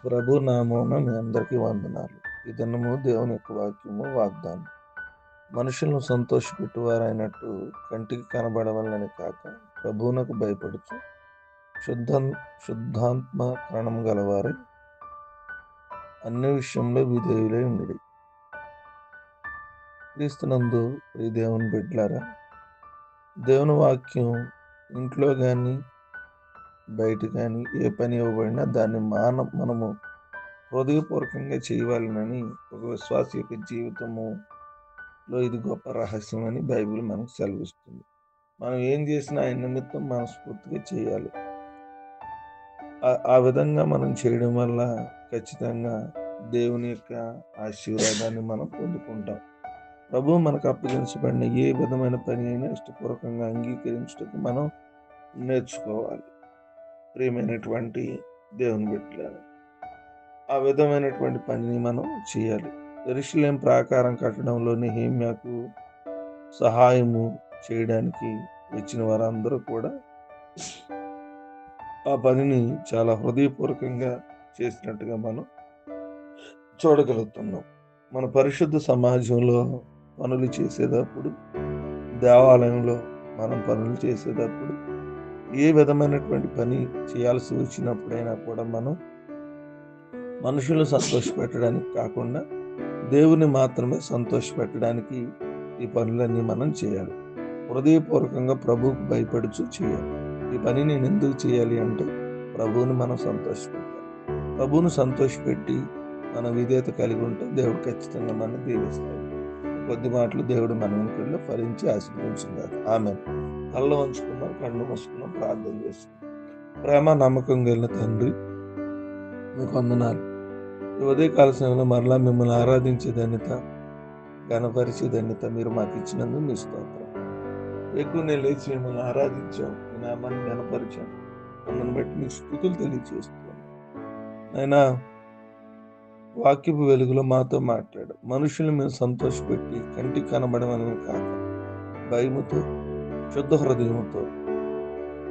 ప్రభు నామమున మీ అందరికీ వందనాలు. ఈ దినము దేవుని యొక్క వాక్యము వాగ్దానం. మనుషులను సంతోషపెట్టువారైనట్టు కంటికి కనబడవలనని కాక ప్రభువునకు భయపడుచు శుద్ధం శుద్ధాత్మ కరణం గలవారై అన్ని విషయంలో విధేయులై ఉండుడి. క్రీస్తునందు ప్రియ దేవుని బిడ్డలారా, దేవుని వాక్యం ఇంట్లో కానీ బయట కానీ ఏ పని ఇవ్వబడినా దాన్ని మనము హృదయపూర్వకంగా చేయవాలని ఒక విశ్వాస యొక్క జీవితములో ఇది గొప్ప రహస్యం అని బైబిల్ మనకు సెలవిస్తుంది. మనం ఏం చేసినా ఆయన నిమిత్తం మనస్ఫూర్తిగా చేయాలి. ఆ విధంగా మనం చేయడం వల్ల ఖచ్చితంగా దేవుని యొక్క ఆశీర్వాదాన్ని మనం పొందుకుంటాం. ప్రభు మనకు అప్పగించబడిన ఏ విధమైన పని అయినా ఇష్టపూర్వకంగా అంగీకరించడానికి మనం నేర్చుకోవాలి. ప్రియమైనటువంటి దేవుని బిడ్డలారా, ఆ విధమైనటువంటి పనిని మనం చేయాలి. యెరూషలేము ప్రాకారం కట్టడంలో నెహెమ్యాకు సహాయము చేయడానికి వచ్చిన వారందరూ కూడా ఆ పనిని చాలా హృదయపూర్వకంగా చేసినట్టుగా మనం చూడగలుగుతున్నాం. మన పరిశుద్ధ సమాజంలో పనులు చేసేటప్పుడు, దేవాలయంలో మనం పనులు చేసేటప్పుడు, ఏ విధమైనటువంటి పని చేయాల్సి వచ్చినప్పుడైనా కూడా మనం మనుషులను సంతోషపెట్టడానికి కాకుండా దేవుని మాత్రమే సంతోషపెట్టడానికి ఈ పనులన్నీ మనం చేయాలి. హృదయపూర్వకంగా ప్రభువుకు భయపడుచు చేయాలి. ఈ పని నేను ఎందుకు చేయాలి అంటే ప్రభువుని మనం సంతోషపెట్టాలి. ప్రభువును సంతోషపెట్టి మన విధేయత కలిగి ఉంటే దేవుడు ఖచ్చితంగా మనం దీవిస్తాడు. కొద్ది మాటలు దేవుడు మన వెనుకల్లో ఫలించి ఆశీర్వదించుగాక. ఆమేన్. కళ్ళు వంచుకున్నాం, కళ్ళు మూసుకున్నాం, ప్రార్థన చేసుకున్నాం. ప్రేమ నమ్మకం కలిగిన తండ్రి, మీకు వందనాలు. ఈ ఉదయకాల సమయంలో మరలా మిమ్మల్ని ఆరాధించే ధన్యత, ఘనపరిచే ధన్యత మీరు మాకు ఇచ్చినందుకు మీ స్తోత్రం. ఎక్కువనే లేచి మిమ్మల్ని ఆరాధించాం, మీ నామాన్ని ఘనపరిచాం. అందుని బట్టి మీకు స్తుతులు తెలియజేస్తున్నాం. అయినా వాక్యపు వెలుగులో మాతో మాట్లాడు. మనుషుల్ని మేము సంతోషపెట్టి కంటికి కనబడమని కాక భయముతో, శుద్ధ హృదయముతో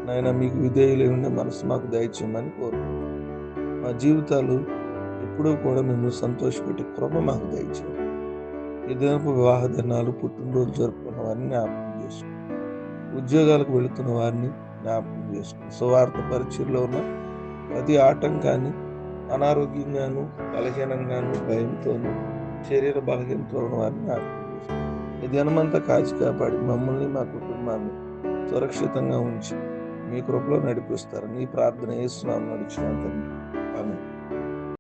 నాయన మీకు విధేయులై ఉండే మనసు మాకు దయచేయమని కోరుకుంటున్నాం. మా జీవితాలు ఎప్పుడూ కూడా మిమ్మల్ని సంతోషపెట్టి కృప మాకు దయచేయండి. ఈ దినపు వివాహ దినాలు, పుట్టినరోజు జరుపుకున్న వారిని జ్ఞాపకం చేసుకోండి. ఉద్యోగాలకు వెళుతున్న వారిని జ్ఞాపకం చేసుకోండి. సువార్త పరిచయలో ఉన్న ప్రతి ఆటంకాన్ని, అనారోగ్యంగాను, బలహీనంగాను, భయంతోనూ, శరీర బలహీనతో ఉన్న వారిని జ్ఞాపకం చేసుకోండి. ఈ దినమంతా కాచి కాపాడి మమ్మల్ని, మా కుటుంబాన్ని సురక్షితంగా ఉంచి మీ కృపలో నడిపిస్తారు. నీ ప్రార్థన యేసు నామమున నడుచున్నాను తండ్రి.